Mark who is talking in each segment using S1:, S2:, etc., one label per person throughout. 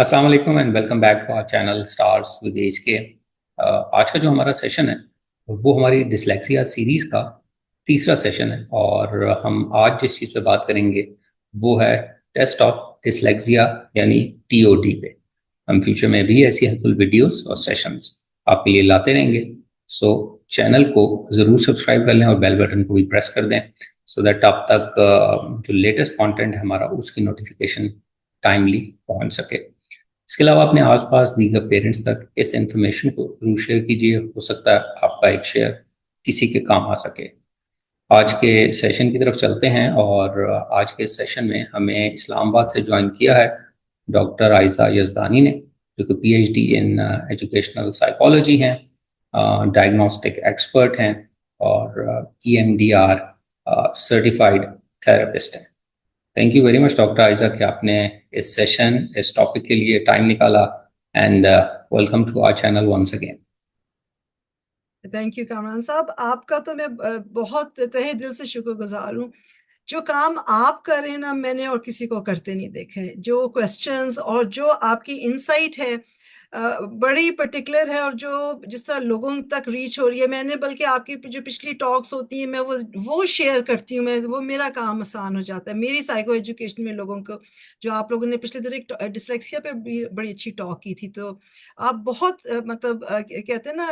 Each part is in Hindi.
S1: अस्सलाम वालेकुम and welcome back to our channel Stars with H K. आज का जो हमारा सेशन है वो हमारी डिसलेक्सिया सीरीज का तीसरा सेशन है और हम आज जिस चीज़ पे बात करेंगे वो है टेस्ट ऑफ डिसलेक्सिया यानी टीओडी पे। हम फ्यूचर में भी ऐसी हेल्पफुल वीडियोस और सेशंस आपके लिए लाते रहेंगे। सो चैनल को ज़रूर सब्सक्राइब कर लें और बेल बटन को भी प्रेस कर दें सो दैट आप तक जो लेटेस्ट कंटेंट है हमारा उसकी नोटिफिकेशन टाइमली पहुंच सके। इसके अलावा अपने आसपास दीगर पेरेंट्स तक इस इंफॉर्मेशन को जरूर शेयर कीजिए। हो सकता है आपका एक शेयर किसी के काम आ सके। आज के सेशन की तरफ चलते हैं और आज के सेशन में हमें इस्लामाबाद से ज्वाइन किया है डॉक्टर आयशा यजदानी ने, जो कि पीएचडी इन एजुकेशनल साइकोलॉजी हैं, डायग्नोस्टिक एक्सपर्ट हैं और ईएमडीआर सर्टिफाइड थेरेपिस्ट हैं। Thank you very much doctor Ayesha कि आपने इस टॉपिक के लिए टाइम निकाला and welcome to our channel once again.
S2: Thank you Kamran साहब, आपका तो मैं बहुत तहे दिल से शुक्रगुजार हूँ। जो काम आप कर रहे हैं ना, मैंने और किसी को करते नहीं देखा है। जो क्वेश्चंस और जो आपकी इनसाइट है बड़ी पर्टिकुलर है, और जो जिस तरह लोगों तक रीच हो रही है, मैंने बल्कि आपकी जो पिछली टॉक्स होती हैं मैं वो शेयर करती हूँ। मैं वो मेरा काम आसान हो जाता है मेरी साइको एजुकेशन में लोगों को। जो आप लोगों ने पिछले दिनों एक डिसलेक्सिया पे भी बड़ी अच्छी टॉक की थी, तो आप बहुत मतलब कहते हैं ना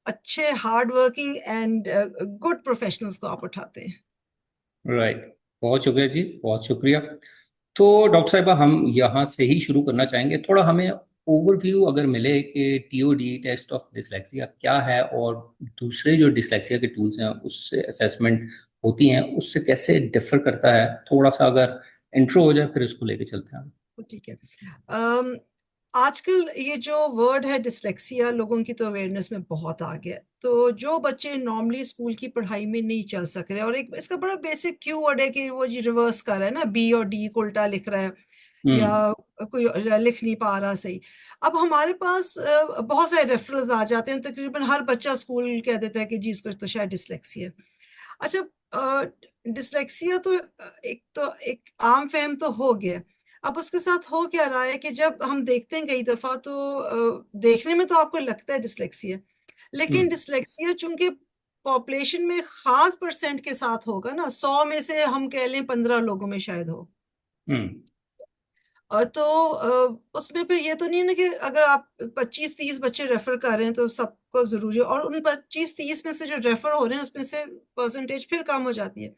S2: अच्छे hard working and good professionals को आप उठाते हैं।
S1: राइट, बहुत शुक्रिया जी, बहुत शुक्रिया। तो डॉक्टर साहिबा, हम यहाँ से ही शुरू करना चाहेंगे। थोड़ा हमें ओवरव्यू अगर मिले कि टीओडी टेस्ट ऑफ डिसलेक्सिया क्या है और दूसरे जो डिसलेक्सिया के टूल्स हैं उससे असेसमेंट होती हैं उससे कैसे डिफर करता है, थोड़ा सा अगर इंट्रो हो जाए फिर उसको लेके चलते हैं।
S2: तो ठीक है। अम, आजकल ये जो वर्ड है डिसलेक्सिया, लोगों की तो अवेयरनेस में बहुत आ गया है। तो जो बच्चे नॉर्मली स्कूल की पढ़ाई में नहीं चल सक रहे, और एक इसका बड़ा बेसिक क्यू वर्ड है कि वो जी रिवर्स कर रहा है ना, बी और डी को उल्टा लिख रहा है, या
S1: हम्म।
S2: कोई लिख नहीं पा रहा सही। अब हमारे पास बहुत सारे रेफरल्स आ जाते हैं, तकरीबन हर बच्चा स्कूल कह देता है कि जी इसको तो शायद डिसलेक्सिया है। अच्छा, डिसलेक्सिया तो एक आम फहम तो हो गया। अब उसके साथ हो क्या रहा है कि जब हम देखते हैं कई दफा, तो देखने में तो आपको लगता है डिसलेक्सिया, लेकिन
S1: हम्म।
S2: डिसलेक्सिया चूंकि पॉपुलेशन में खास परसेंट के साथ होगा ना, 100 में से हम कह लें 15 लोगों में शायद हो।
S1: हम्म।
S2: तो उसमें फिर ये तो नहीं है ना कि अगर आप 25-30 बच्चे रेफर कर रहे हैं तो सबको जरूरी है, और उन 25-30 में से जो रेफर हो रहे हैं उसमें से परसेंटेज फिर कम हो जाती है।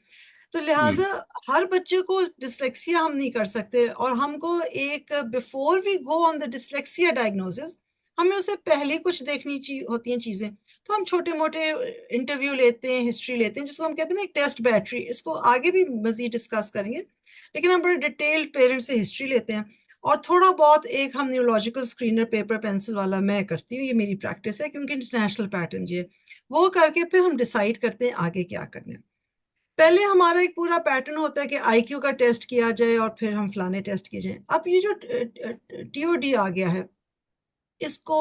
S2: तो
S1: हम्म।
S2: लिहाजा हर बच्चे को डिसलेक्सिया हम नहीं कर सकते, और हमको एक before we go on the dyslexia diagnosis, हमें उससे पहले कुछ देखनी होती हैं चीजें। तो हम छोटे मोटे इंटरव्यू लेते हैं, हिस्ट्री लेते हैं, जिसको हम कहते हैं ना एक टेस्ट बैटरी। इसको आगे भी मजीद डिस्कस करेंगे, लेकिन हम बड़े डिटेल्ड पेरेंट्स से हिस्ट्री लेते हैं। और थोड़ा बहुत एक हम न्यूरोलॉजिकल स्क्रीनर पेपर पेंसिल वाला मैं करती हूँ, ये मेरी प्रैक्टिस है क्योंकि इंटरनेशनल पैटर्न ये वो करके फिर हम डिसाइड करते हैं आगे क्या करना है। पहले हमारा एक पूरा पैटर्न होता है कि आईक्यू का टेस्ट किया जाए और फिर हम फलाने टेस्ट किए जाए। अब ये जो टीओडी आ गया है, इसको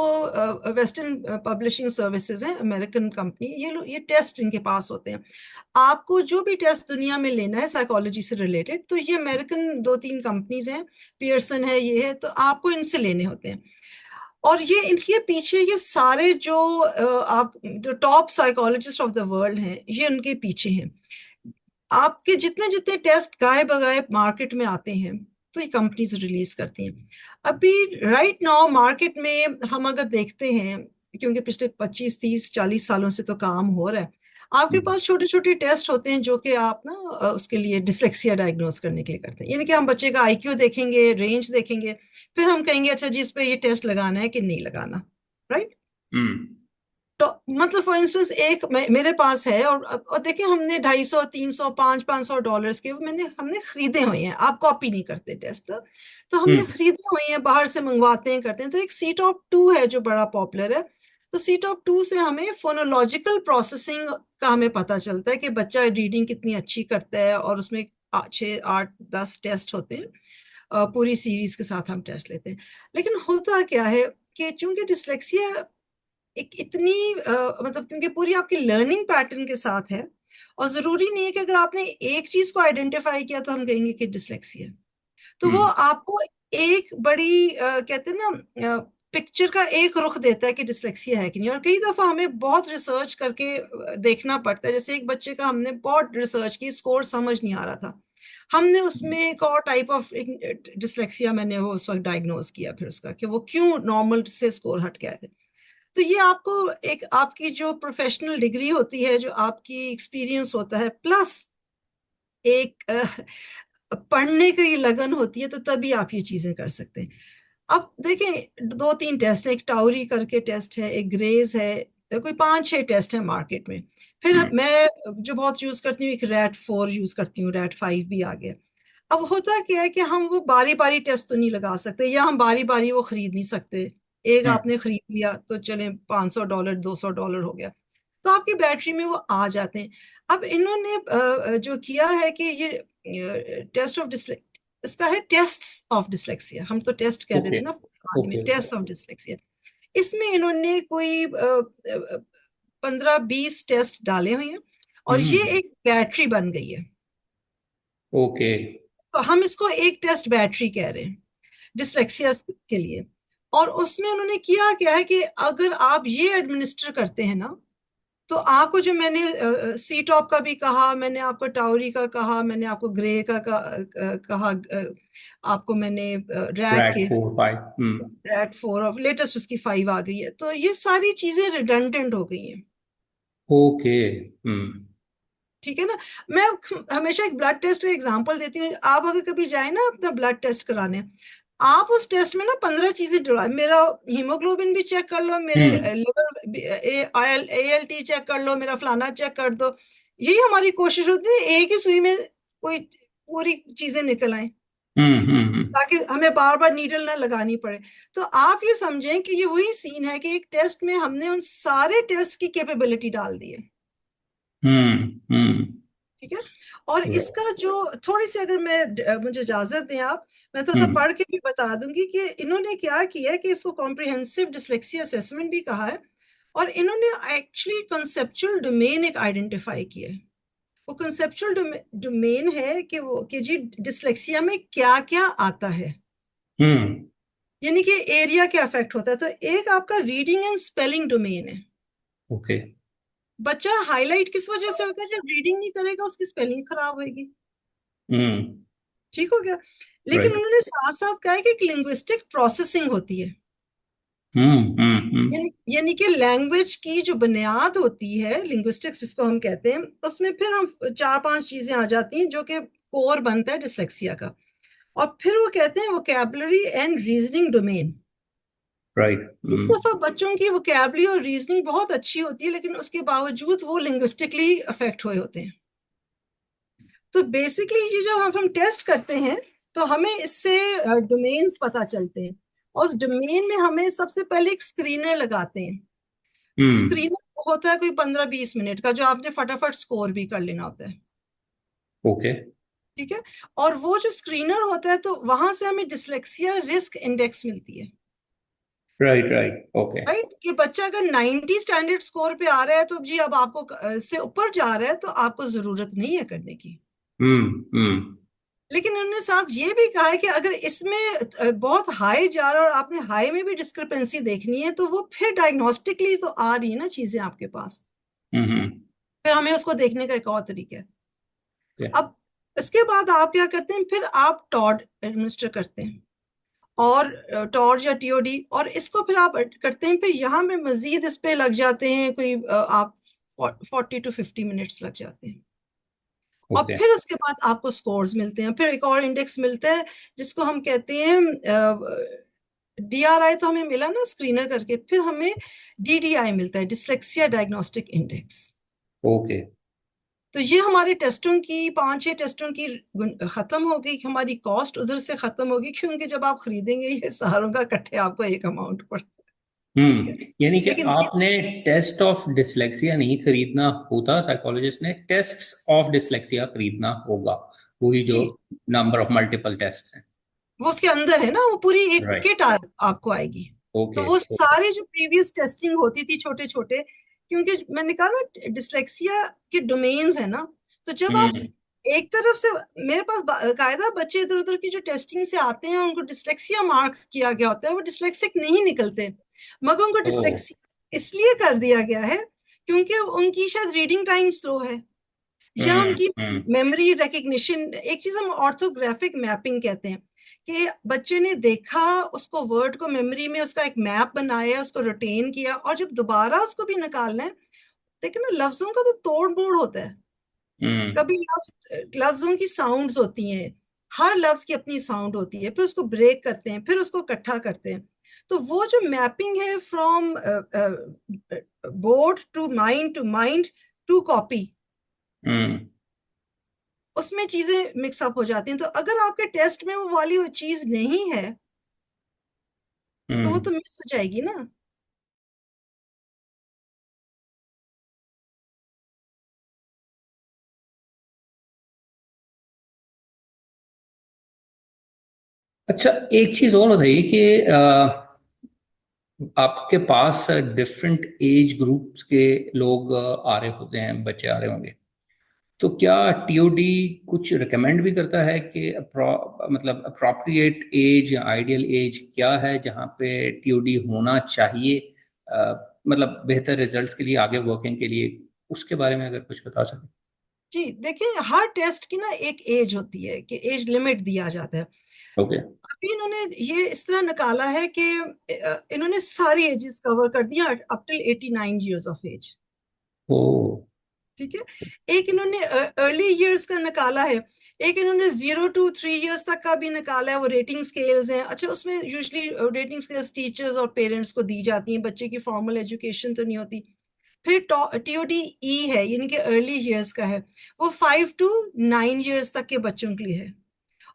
S2: वेस्टर्न पब्लिशिंग सर्विसेज है, अमेरिकन कंपनी, ये टेस्ट इनके पास होते हैं। आपको जो भी टेस्ट दुनिया में लेना है साइकोलॉजी से रिलेटेड, तो ये अमेरिकन 2-3 कंपनीज हैं, पियर्सन है, ये है, तो आपको इनसे लेने होते हैं। और ये इनके पीछे ये सारे जो आप जो top psychologist of the world हैं, ये उनके पीछे हैं। आपके जितने जितने टेस्ट गाए बगाए मार्केट में आते हैं, तो ये कंपनीज रिलीज करती हैं। अभी राइट नाउ मार्केट में हम अगर देखते हैं, क्योंकि पिछले 25-30-40 सालों से तो काम हो रहा है, आपके
S1: हम्म।
S2: पास छोटे छोटे टेस्ट होते हैं जो कि आप ना उसके लिए डिसलेक्सिया डायग्नोस करने के लिए करते हैं। यानी कि हम बच्चे का आईक्यू देखेंगे, रेंज देखेंगे, फिर हम कहेंगे अच्छा जी इस पे ये टेस्ट लगाना है कि नहीं लगाना। राइट।
S1: हम्म।
S2: तो मतलब फॉर इंस्टेंस एक मेरे पास है, और देखिए हमने 250, 300, 500-500 डॉलर्स के हमने खरीदे हुए हैं। आप कॉपी नहीं करते टेस्ट, तो हमने
S1: हम्म।
S2: खरीदे हुए हैं, बाहर से मंगवाते हैं, करते हैं। तो एक सी टॉप 2 है जो बड़ा पॉपुलर है। तो सी टॉप 2 से हमें फोनोलॉजिकल प्रोसेसिंग का हमें पता चलता है कि बच्चा रीडिंग कितनी अच्छी करता है, और उसमें 6, 8, 10 टेस्ट होते हैं। पूरी सीरीज के साथ हम टेस्ट लेते हैं। लेकिन होता क्या है कि चूंकि डिसलेक्सिया एक इतनी मतलब क्योंकि पूरी आपकी लर्निंग पैटर्न के साथ है, और जरूरी नहीं है कि अगर आपने एक चीज को आइडेंटिफाई किया तो हम कहेंगे कि डिसलेक्सिया है। तो वो
S1: हम्म।
S2: आपको एक बड़ी कहते हैं ना पिक्चर का एक रुख देता है कि डिसलेक्सिया है कि नहीं। और कई दफा हमें बहुत रिसर्च करके देखना पड़ता है। जैसे एक बच्चे का हमने बहुत रिसर्च की, स्कोर समझ नहीं आ रहा था, हमने उसमें एक और टाइप ऑफ डिसलेक्सिया मैंने वो उस वक्त डायग्नोज किया फिर उसका, कि वो क्यों नॉर्मल से स्कोर हट गए थे। तो ये आपको एक आपकी जो प्रोफेशनल डिग्री होती है, जो आपकी एक्सपीरियंस होता है, प्लस एक पढ़ने की लगन होती है, तो तभी आप ये चीजें कर सकते हैं। अब देखें, दो तीन टेस्ट है, एक टाउरी करके टेस्ट है, एक ग्रेज है, कोई पांच छह टेस्ट है मार्केट में। फिर
S1: हम्म,
S2: मैं जो बहुत यूज करती हूँ, एक रैट 4 यूज करती हूँ, रैट 5 भी आ गया। अब होता क्या है कि हम वो बारी बारी टेस्ट तो नहीं लगा सकते, या हम बारी बारी वो खरीद नहीं सकते। एक
S1: हम्म,
S2: आपने खरीद लिया तो चले $500 $200 हो गया, तो आपकी बैटरी में वो आ जाते हैं। अब इन्होंने जो किया है कि ये टेस्ट ऑफ डिसलेक्सिया, इसका है टेस्ट ऑफ डिसलेक्सिया, हम तो टेस्ट कह
S1: ओके,
S2: देते हैं ना पानी में,
S1: ओके,
S2: टेस्ट ऑफ डिसलेक्सिया। इसमें इन्होंने कोई 15-20 टेस्ट डाले हुए हैं, और ये
S1: हम्म,
S2: एक बैटरी बन गई है।
S1: ओके,
S2: तो हम इसको एक टेस्ट बैटरी कह रहे हैं डिसलेक्सिया के लिए। और उसमें उन्होंने किया क्या है कि अगर आप ये एडमिनिस्टर करते हैं ना, तो आपको जो मैंने सी टॉप का भी कहा, मैंने आपको टाउरी का कहा, मैंने आपको ग्रे का कहा, आपको मैंने रैट
S1: रैट
S2: के
S1: 4 5,
S2: रैट 4, और लेटेस्ट उसकी 5 आ गई है, तो ये सारी चीजें रिडंडेंट हो गई हैं।
S1: ओके,
S2: ठीक है ना। मैं हमेशा एक ब्लड टेस्ट का एग्जांपल देती हूँ। आप अगर कभी जाए ना अपना ब्लड टेस्ट कराने, आप उस टेस्ट में ना 15 चीजें डलवा, मेरा हीमोग्लोबिन भी चेक कर लो,
S1: हम्म,
S2: मेरे लिवर ALT चेक कर लो, मेरा फलाना चेक कर दो। यही हमारी कोशिश होती है, एक ही सुई में कोई पूरी चीजें निकल आए,
S1: हम्म,
S2: ताकि हमें बार बार नीडल ना लगानी पड़े। तो आप ये समझें कि ये वही सीन है कि एक टेस्ट में हमने उन सारे टेस्ट की कैपेबिलिटी डाल दी है।
S1: हम्म,
S2: ठीक है। और
S1: right,
S2: इसका जो थोड़ी सी, अगर मैं मुझे इजाजत दें आप, मैं थोड़ा सा
S1: हम्म,
S2: पढ़ के भी बता दूंगी कि इन्होंने क्या किया है, कि इसको कॉम्प्रिहेंसिव डिसलेक्सिया असेसमेंट भी कहा है। और इन्होंने एक्चुअली कंसेप्चुअल डोमेन एक आइडेंटिफाई किया है। वो कंसेप्चुअल डोमेन है कि वो कि जी डिसलेक्सिया में क्या क्या आता है,
S1: हम्म,
S2: यानी कि एरिया क्या अफेक्ट होता है। तो एक आपका रीडिंग एंड स्पेलिंग डोमेन है।
S1: ओके,
S2: बच्चा हाईलाइट किस वजह से होगा? जब रीडिंग नहीं करेगा उसकी स्पेलिंग खराब होगी।
S1: हम्म,
S2: ठीक हो गया। लेकिन
S1: राइट,
S2: उन्होंने साथ साथ कहा है कि एक लिंग्विस्टिक प्रोसेसिंग होती है, यानी कि लैंग्वेज की जो बुनियाद होती है, लिंग्विस्टिक्स जिसको हम कहते हैं, उसमें फिर हम चार पांच चीजें आ जाती हैं जो कि कोर बनता है डिसलेक्सिया का। और फिर वो कहते हैं vocabulary and reasoning domain.
S1: Right,
S2: एक दफा बच्चों की वोकैबुलरी और रीजनिंग बहुत अच्छी होती है, लेकिन उसके बावजूद वो लिंग्विस्टिकली अफेक्ट हुए होते हैं। तो बेसिकली ये जब हम टेस्ट करते हैं, तो हमें इससे डोमेन्स पता चलते हैं। और उस डोमेन में हमें सबसे पहले एक स्क्रीनर लगाते हैं।
S1: हम्म,
S2: स्क्रीनर होता है कोई 15-20 मिनट का, जो आपने फटाफट स्कोर भी कर लेना होता है।
S1: ओके,
S2: ठीक है। और वो जो स्क्रीनर होता है, तो वहां से हमें डिसलेक्सिया रिस्क इंडेक्स मिलती है।
S1: राइट, राइट, ओके,
S2: राइट, कि बच्चा अगर 90 स्टैंडर्ड स्कोर पे आ रहा है, तो जी अब आपको से ऊपर जा रहा है, तो आपको जरूरत नहीं है करने की।
S1: हम्म,
S2: लेकिन उन्होंने साथ ये भी कहा है कि अगर इसमें बहुत हाई जा रहा है और आपने हाई में भी डिस्क्रिपेंसी देखनी है, तो वो फिर डायग्नोस्टिकली तो आ रही है ना चीजें आपके पास,
S1: हम्म,
S2: फिर हमें उसको देखने का एक और तरीका है।
S1: ओके,
S2: अब इसके बाद आप क्या करते हैं, फिर आप टॉड एडमिनिस्टर करते हैं, और टॉर्च या टीओडी, और इसको फिर आप करते हैं। फिर यहाँ में मजीद इस पे लग जाते हैं कोई आप 40-50 मिनट्स लग जाते हैं। और
S1: ओके,
S2: फिर उसके बाद आपको स्कोर्स मिलते हैं, फिर एक और इंडेक्स मिलता है जिसको हम कहते हैं DRI, तो हमें मिला ना स्क्रीनर करके, फिर हमें DDI मिलता है, डिसलेक्सिया डायग्नोस्टिक इंडेक्स।
S1: ओके,
S2: तो ये हमारे टेस्टों की, 5-6 टेस्टों की खत्म हो गई, हमारी कॉस्ट उधर से खत्म होगी, क्योंकि जब आप खरीदेंगे ये सारों का इकट्ठे आपको एक अमाउंट पड़, ठीक है।
S1: यानी कि
S2: लेकिन ये
S1: आपने टेस्ट ऑफ डिसलेक्सिया नहीं खरीदना होता, साइकोलॉजिस्ट ने टेस्ट्स ऑफ डिसलेक्सिया खरीदना होगा, वही जो
S2: जी,
S1: नंबर ऑफ मल्टीपल टेस्ट हैं।
S2: वो उसके अंदर है ना, वो पूरी एक
S1: राइट,
S2: किट आपको आएगी। तो
S1: ओके,
S2: वो
S1: ओके,
S2: सारे जो प्रीवियस टेस्टिंग होती थी छोटे छोटे, क्योंकि मैंने कहा ना डिसलेक्सिया के डोमेन्स है ना, तो जब आप
S1: हम्म,
S2: एक तरफ से मेरे पास कायदा बच्चे इधर उधर की जो टेस्टिंग से आते हैं उनको डिसलेक्सिया मार्क किया गया होता है, वो डिसलेक्सिक नहीं निकलते, मगर उनको
S1: ओ।
S2: डिसलेक्सिया इसलिए कर दिया गया है क्योंकि उनकी शायद रीडिंग टाइम स्लो है, या उनकी
S1: हम्म।
S2: मेमोरी रिकग्निशन, एक चीज हम ऑर्थोग्राफिक मैपिंग कहते हैं, कि बच्चे ने देखा उसको वर्ड को मेमोरी में उसका एक मैप बनाया, उसको रिटेन किया, और जब दोबारा उसको भी निकालना है, देखिए ना लफ्जों का तो तोड़ मोड़ होता है।
S1: हम्म।
S2: कभी लफ्जों की साउंड्स होती हैं, हर लफ्ज की अपनी साउंड होती है, फिर उसको ब्रेक करते हैं, फिर उसको इकट्ठा करते हैं। तो वो जो मैपिंग है from board to mind to copy,
S1: hmm.
S2: उसमें चीजें मिक्सअप हो जाती हैं। तो अगर आपके टेस्ट में वो वाली वो चीज नहीं है तो वो तो
S1: हम्म।
S2: मिस हो जाएगी ना।
S1: अच्छा, एक चीज और बताइए कि आपके पास डिफरेंट एज ग्रुप्स के लोग आ रहे होते हैं, बच्चे आ रहे होंगे, तो क्या टीओडी कुछ रिकमेंड भी करता है कि मतलब अप्रोप्रिएट एज या आइडियल एज क्या है जहाँ पे टीओडी होना चाहिए, मतलब बेहतर रिजल्ट्स के लिए, आगे वर्किंग के लिए, उसके बारे में अगर कुछ बता सकें।
S2: जी देखिए, हर टेस्ट की ना एक एज होती है, कि एज लिमिट दिया जाता है।
S1: ओके।
S2: अभी इन्होंने ये इस तरह निकाला है कि इन्होंने सारी एजेस कवर कर दिया up till 89 years of age.
S1: ओ।
S2: ठीक है, एक इन्होंने अर्ली ईयर्स का निकाला है, एक इन्होंने 0 to 3 ईयर्स तक का भी निकाला है। वो रेटिंग स्केल्स हैं, अच्छा उसमें यूजली रेटिंग स्केल्स टीचर्स और पेरेंट्स को दी जाती हैं, बच्चे की फॉर्मल एजुकेशन तो नहीं होती। फिर टीओडी ई है, यानी कि अर्ली ईयर्स का है, वो 5 to 9 ईयर्स तक के बच्चों के लिए है।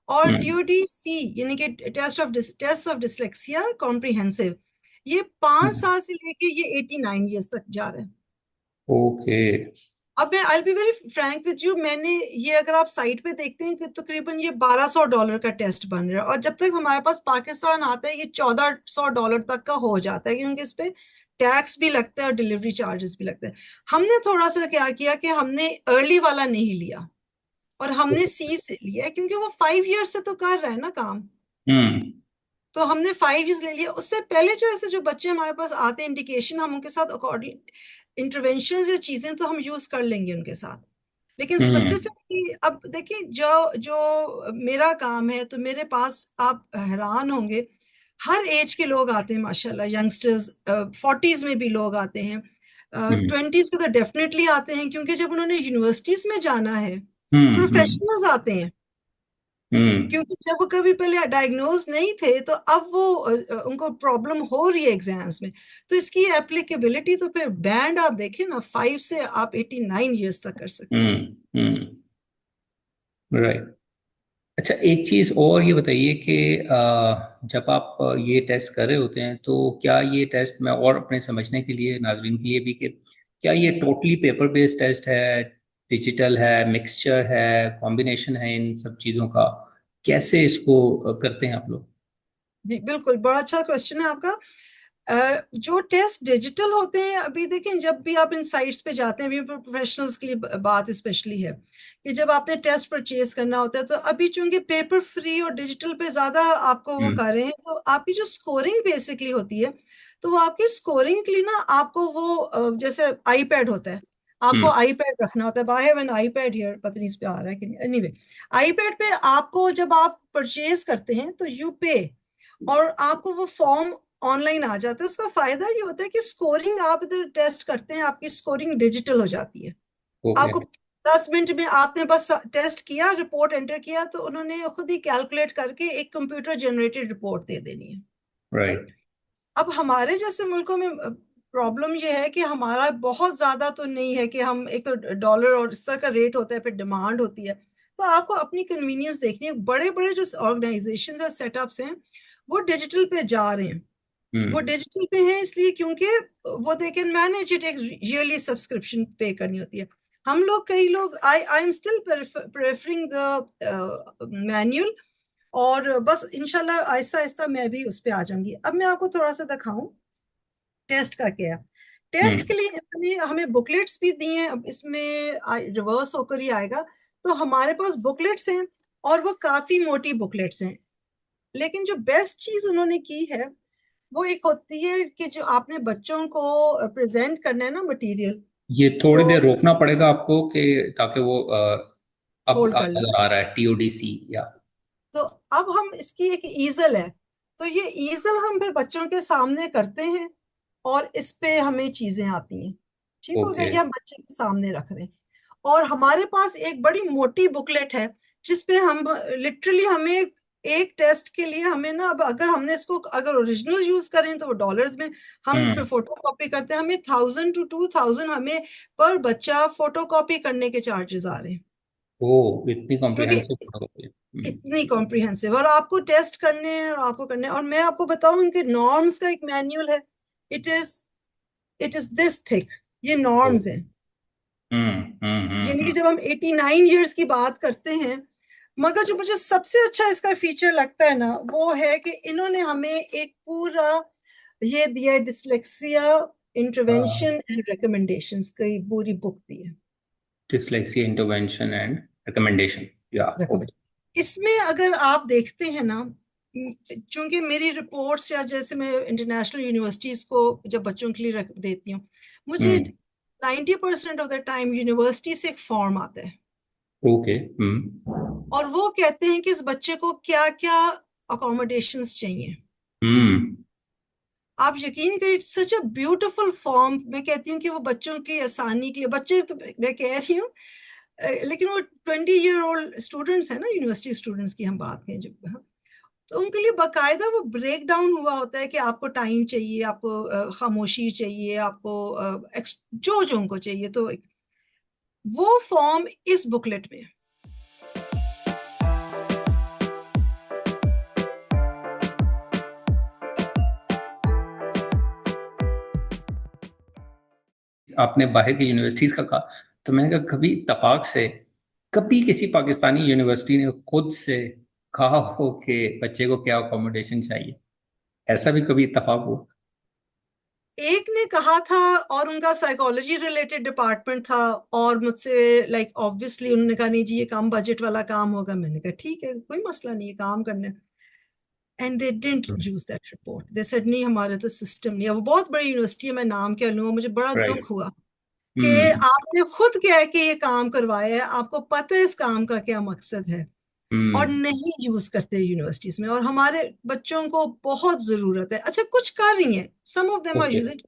S2: और
S1: हम्म।
S2: टीओडी सी यानी कि टेस्ट ऑफ डिसलेक्सिया कॉम्प्रिहेंसिव, ये 5 साल से लेके ये 89 ईयर्स तक जा रहे हैं।
S1: ओके।
S2: अब मैं I be very frank with you, मैंने ये अगर आप साइट पे देखते हैं कि तकरीबन ये $1200 का टेस्ट बन रहा है, और जब तक हमारे पास पाकिस्तान आता है ये $1400 तक का हो जाता है, क्योंकि इस पे टैक्स भी लगता है और डिलीवरी चार्जेस भी लगते हैं। हमने थोड़ा सा क्या किया कि हमने अर्ली वाला नहीं लिया, और हमने सी से लिया है, क्योंकि वो 5 ईयर्स से तो कर रहा है ना काम।
S1: हम्म।
S2: तो हमने 5 ईयर्स ले लिया। उससे पहले जो ऐसे जो बच्चे हमारे पास आते हैं इंडिकेशन, हम उनके साथ अकॉर्डिंग इंटरवेंशन जो चीजें तो हम यूज कर लेंगे उनके साथ। लेकिन
S1: हम्म।
S2: स्पेसिफिकली अब देखिए, जो जो मेरा काम है, तो मेरे पास आप हैरान होंगे, हर एज के लोग आते हैं माशाल्लाह, यंगस्टर्स, 40s में भी लोग आते हैं,
S1: हम्म।
S2: 20s के तो डेफिनेटली आते हैं, क्योंकि जब उन्होंने यूनिवर्सिटीज में जाना है,
S1: हम्म।
S2: प्रोफेशनल्स आते हैं,
S1: हम्म।
S2: क्योंकि जब वो कभी पहले डायग्नोज नहीं थे, तो अब वो उनको प्रॉब्लम हो रही है एग्जाम्स में। तो इसकी एप्लीकेबिलिटी तो फिर बैंड आप देखें ना, 5 से आप 89 ईयर्स तक कर सकते हैं।
S1: हम्म। हम्म। राइट। अच्छा, एक चीज़ और ये बताइए कि जब आप ये टेस्ट कर रहे होते हैं, तो क्या ये टेस्ट, मैं और अपने समझने के लिए, नाजरीन के लिए भी, कि क्या ये टोटली पेपर बेस्ड टेस्ट है, डिजिटल है, मिक्सचर है, कॉम्बिनेशन है इन सब चीज़ों का, कैसे इसको करते हैं आप लोग?
S2: जी बिल्कुल, बड़ा अच्छा क्वेश्चन है आपका। जो टेस्ट डिजिटल होते हैं, अभी देखें जब भी आप इन साइट्स पे जाते हैं, अभी प्रोफेशनल्स के लिए बात स्पेशली है, कि जब आपने टेस्ट परचेज करना होता है, तो अभी चूंकि पेपर फ्री और डिजिटल पे ज्यादा आपको वो
S1: हम्म।
S2: कर रहे हैं, तो आपकी जो स्कोरिंग बेसिकली होती है, तो वो आपकी स्कोरिंग के लिए ना आपको वो जैसे आईपैड होता है, आपको
S1: हम्म।
S2: आईपैड रखना होता है। I have an iPad here, पता नहीं इस पे आ रहा है कि नहीं, एनीवे आईपैड पे आपको जब आप परचेज करते हैं तो यू पे, और आपको वो फॉर्म ऑनलाइन आ जाता है। उसका फायदा ये होता है कि स्कोरिंग आप इधर टेस्ट करते हैं, आपकी स्कोरिंग डिजिटल हो जाती है।
S1: ओके।
S2: आपको 10 मिनट में आपने बस टेस्ट किया, रिपोर्ट एंटर किया, तो उन्होंने खुद ही कैलकुलेट करके एक कंप्यूटर जनरेटेड रिपोर्ट दे देनी है। राइट।
S1: राइट।
S2: अब हमारे जैसे मुल्कों में प्रॉब्लम ये है कि हमारा बहुत ज्यादा तो नहीं है, कि हम एक तो डॉलर और इस तरह का रेट होता है, फिर डिमांड होती है, तो आपको अपनी कन्वीनियंस देखनी है। बड़े बड़े जो ऑर्गेनाइजेशन है, सेटअप्स हैं, वो डिजिटल पे जा रहे हैं। वो
S1: हम्म।
S2: डिजिटल पे है इसलिए क्योंकि वो दे कैन मैनेज इट, एक ईयरली सब्सक्रिप्शन पे करनी होती है। हम लोग, कई लोग, I am still preferring the manual, और बस इंशाल्लाह आहिस्ता आहिस्ता मैं भी उस पे आ जाऊंगी। अब मैं आपको थोड़ा सा दिखाऊं टेस्ट का क्या है। टेस्ट के
S1: हम्म।
S2: लिए इतने हमें बुकलेट्स भी दिए हैं, अब इसमें रिवर्स होकर ही आएगा। तो हमारे पास बुकलेट्स हैं और वो काफी मोटी बुकलेट्स हैं। लेकिन जो बेस्ट चीज उन्होंने की है वो एक होती है कि जो आपने बच्चों को प्रेजेंट करना है ना मटेरियल,
S1: ये थोड़ी
S2: तो
S1: देर रोकना पड़ेगा आपको कि ताकि वो
S2: होल्ड
S1: अब
S2: कर लो।
S1: नजर आ रहा है TODC या।
S2: तो अब हम इसकी एक ईजल है, तो ये ईजल हम फिर बच्चों के सामने करते हैं और इस पे हमें चीजें आती हैं। ठीक हो गया,
S1: ओके।
S2: ये हम बच्चे के सामने रख रहे हैं। और हमारे पास एक बड़ी मोटी बुकलेट है जिसपे हम लिटरली हमें एक टेस्ट के लिए हमें ना, अब अगर हमने इसको अगर ओरिजिनल यूज करें तो वो डॉलर्स में, हम फिर
S1: हम्म।
S2: फोटो कॉपी करते हैं, हमें 1000 to 2000 हमें पर बच्चा फोटो कॉपी करने के चार्जेस आ रहे हैं।
S1: ओ, इतनी
S2: क्योंकि
S1: कॉम्प्रिहेंसिव फोटोकॉपी।
S2: इतनी कॉम्प्रिहेंसिव, और आपको टेस्ट करने हैं और आपको करने हैं। और मैं आपको बताऊं, इनके नॉर्म्स का एक मैन्युअल है। It is it is this thick, ये
S1: ओ।
S2: नॉर्म्स हैं। यानी कि
S1: हम्म।
S2: जब हम 89 ईयर्स की बात करते हैं, मगर जो मुझे सबसे अच्छा इसका फीचर लगता है ना, वो है कि इन्होंने हमें एक पूरा ये दिया है, डिसलेक्सिया इंटरवेंशन एंड रिकमेंडेशंस की पूरी बुक दी है।
S1: डिसलेक्सिया इंटरवेंशन एंड रिकमेंडेशन, या।
S2: recommend-
S1: okay.
S2: इसमें अगर आप देखते हैं ना, चूंकि मेरी रिपोर्ट्स या जैसे मैं इंटरनेशनल यूनिवर्सिटीज को जब बच्चों के लिए रख देती हूँ, मुझे
S1: हम्म।
S2: 90% ऑफ द टाइम यूनिवर्सिटी से एक फॉर्म आता है
S1: ओके। हम्म।
S2: और वो कहते हैं कि इस बच्चे को क्या क्या अकोमोडेशंस चाहिए।
S1: हम्म।
S2: आप यकीन करिए, it's such a beautiful form. मैं कहती हूँ कि वो बच्चों की आसानी के लिए, बच्चे तो मैं कह रही हूँ, लेकिन वो 20 year old स्टूडेंट्स हैं ना, यूनिवर्सिटी स्टूडेंट्स की हम बात करें जब, हाँ, तो उनके लिए बाकायदा वो ब्रेक डाउन हुआ होता है कि आपको टाइम चाहिए, आपको खामोशी चाहिए, आपको जो जो उनको चाहिए, तो वो फॉर्म इस बुकलेट में है।
S1: आपने बाहर की यूनिवर्सिटीज का कहा, तो मैंने कहा कभी इत्तेफाक से कभी किसी पाकिस्तानी यूनिवर्सिटी ने खुद से कहा हो कि बच्चे को क्या अकोमोडेशन चाहिए? ऐसा भी कभी इत्तेफाक हो?
S2: एक ने कहा था, और उनका साइकोलॉजी रिलेटेड डिपार्टमेंट था, और मुझसे लाइक ऑब्वियसली उन्होंने कहा नहीं जी ये कम बजट वाला काम होगा। मैंने कहा ठीक है, कोई मसला नहीं है, काम करने। And they didn't use that report, they said नहीं हमारे तो सिस्टम नहीं है। वो बहुत बड़ी यूनिवर्सिटी है, मैं नाम क्या लूँ, मुझे बड़ा
S1: राइट।
S2: दुख हुआ कि
S1: हम्म।
S2: आपने खुद कह के ये काम करवाया है, आपको पता है इस काम का क्या मकसद है, और
S1: हम्म।
S2: नहीं यूज करते यूनिवर्सिटीज में। और हमारे बच्चों को बहुत जरूरत है। अच्छा, कुछ कर रही हैं, some of them are
S1: okay.
S2: Using,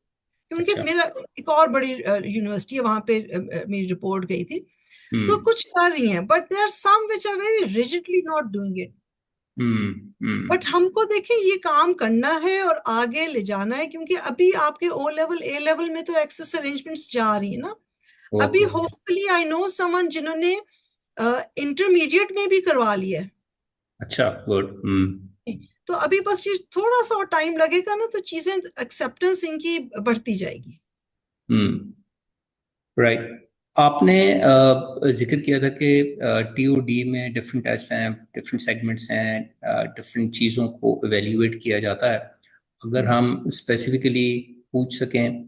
S2: क्योंकि
S1: अच्छा।
S2: मेरा एक और बड़ी यूनिवर्सिटी है, वहां पे मेरी रिपोर्ट गई थी, तो
S1: हम्म।
S2: कुछ कर रही हैं, but there are some which are very rigidly not doing it.
S1: Hmm.
S2: But
S1: hmm.
S2: हमको देखिए ये काम करना है और आगे ले जाना है, क्योंकि अभी आपके ओ लेवल ए लेवल में तो एक्सेस अरेंजमेंट्स जा रही है ना। अभी
S1: okay.
S2: Hopefully I know someone जिन्होंने इंटरमीडिएट में भी करवा लिया है।
S1: अच्छा, गुड। हम्म।
S2: तो अभी बस ये थोड़ा सा और टाइम लगेगा ना, तो चीजें एक्सेप्टेंस इनकी बढ़ती जाएगी।
S1: हम्म। राइट। आपने जिक्र किया था कि TOD में डिफरेंट टेस्ट हैं, डिफरेंट सेगमेंट्स हैं, डिफरेंट चीज़ों को इवेल्युएट किया जाता है। अगर
S2: हम्म।
S1: हम स्पेसिफिकली पूछ सकें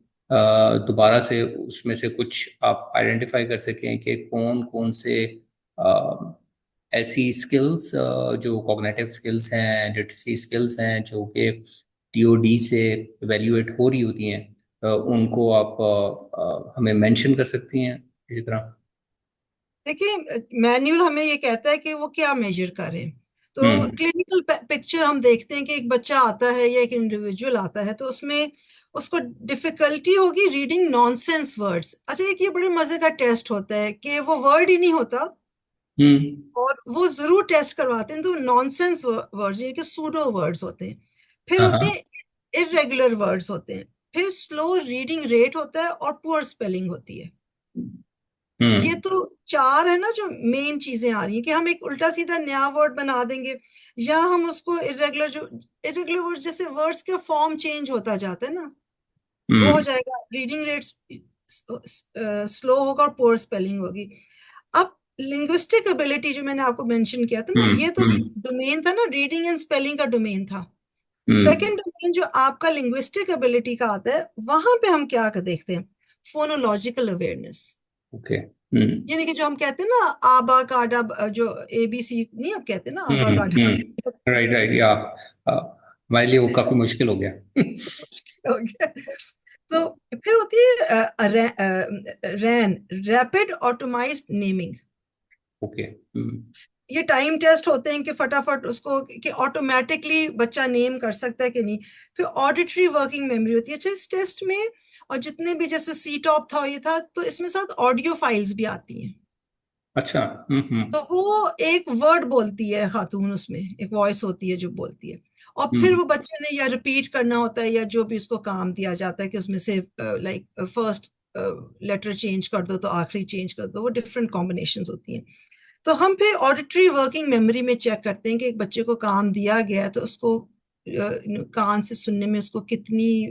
S1: दोबारा से, उसमें से कुछ आप आइडेंटिफाई कर सकें कि कौन कौन से ऐसी स्किल्स जो कॉग्निटिव स्किल्स हैं, लिटरेसी स्किल्स हैं, जो कि TOD से इवेल्युएट हो रही होती हैं, उनको आप हमें मेंशन कर सकती हैं इसी तरह?
S2: देखिए, मैन्युअल हमें ये कहता है कि वो क्या मेजर करें। तो
S1: हम्म।
S2: क्लिनिकल पिक्चर हम देखते हैं कि एक बच्चा आता है या एक इंडिविजुअल आता है, तो उसमें उसको डिफिकल्टी होगी रीडिंग नॉनसेंस वर्ड्स। अच्छा, एक ये बड़े मजे का टेस्ट होता है कि वो वर्ड ही नहीं होता,
S1: हम्म।
S2: और वो जरूर टेस्ट करवाते हैं, तो नॉनसेंस वर्ड्स यानी कि सूडो वर्ड्स होते हैं। फिर
S1: हाँ
S2: होते
S1: हाँ।
S2: हैं इरेगुलर वर्ड्स होते हैं। फिर स्लो रीडिंग रेट होता है और पुअर स्पेलिंग होती है। ये
S1: हम्म।
S2: तो चार है ना जो मेन चीजें आ रही हैं, कि हम एक उल्टा सीधा नया वर्ड बना देंगे, या हम उसको इरेगुलर, जो इरेगुलर वर्ड जैसे वर्ड्स का फॉर्म चेंज होता जाता है ना, वो हो
S1: हम्म।
S2: जाएगा। रीडिंग रेट्स स्लो होगा और पुअर स्पेलिंग होगी। अब लिंग्विस्टिक एबिलिटी जो मैंने आपको मेंशन किया था ना,
S1: हम्म।
S2: ये तो
S1: हम्म।
S2: डोमेन था ना, रीडिंग एंड स्पेलिंग का डोमेन था।
S1: हम्म।
S2: सेकंड डोमेन जो आपका लिंग्विस्टिक एबिलिटी का आता है, वहां पे हम क्या कर देखते हैं, फोनोलॉजिकल अवेयरनेस।
S1: ओके। हम्म
S2: यानी कि जो हम कहते हैं ना आबा काडा, जो ABC नहीं, आप कहते हैं ना आबा काडा।
S1: राइट राइट, या हमारे लिए वो काफी मुश्किल हो गया।
S2: मुश्किल हो गया। तो फिर होती है रैन, रैपिड ऑटोमाइज्ड नेमिंग।
S1: ओके।
S2: ये टाइम टेस्ट होते हैं कि फटाफट उसको कि ऑटोमेटिकली बच्चा नेम कर सकता है कि नहीं। फिर ऑडिटरी वर्किंग मेमोरी होती है। अच्छा, इस टेस्ट में और जितने भी जैसे सी टॉप था ये था, तो इसमें साथ ऑडियो फाइल्स भी आती हैं।
S1: अच्छा।
S2: तो वो एक वर्ड बोलती है खातून, उसमें एक वॉइस होती है जो बोलती है, और फिर
S1: हम्म
S2: वो बच्चे ने या रिपीट करना होता है या जो भी उसको काम दिया जाता है कि उसमें से लाइक फर्स्ट लेटर चेंज कर दो तो आखिरी चेंज कर दो, वो डिफरेंट कॉम्बिनेशंस होती हैं। तो हम फिर ऑडिटरी वर्किंग मेमोरी में चेक करते हैं कि एक बच्चे को काम दिया गया है तो उसको कान से सुनने में उसको कितनी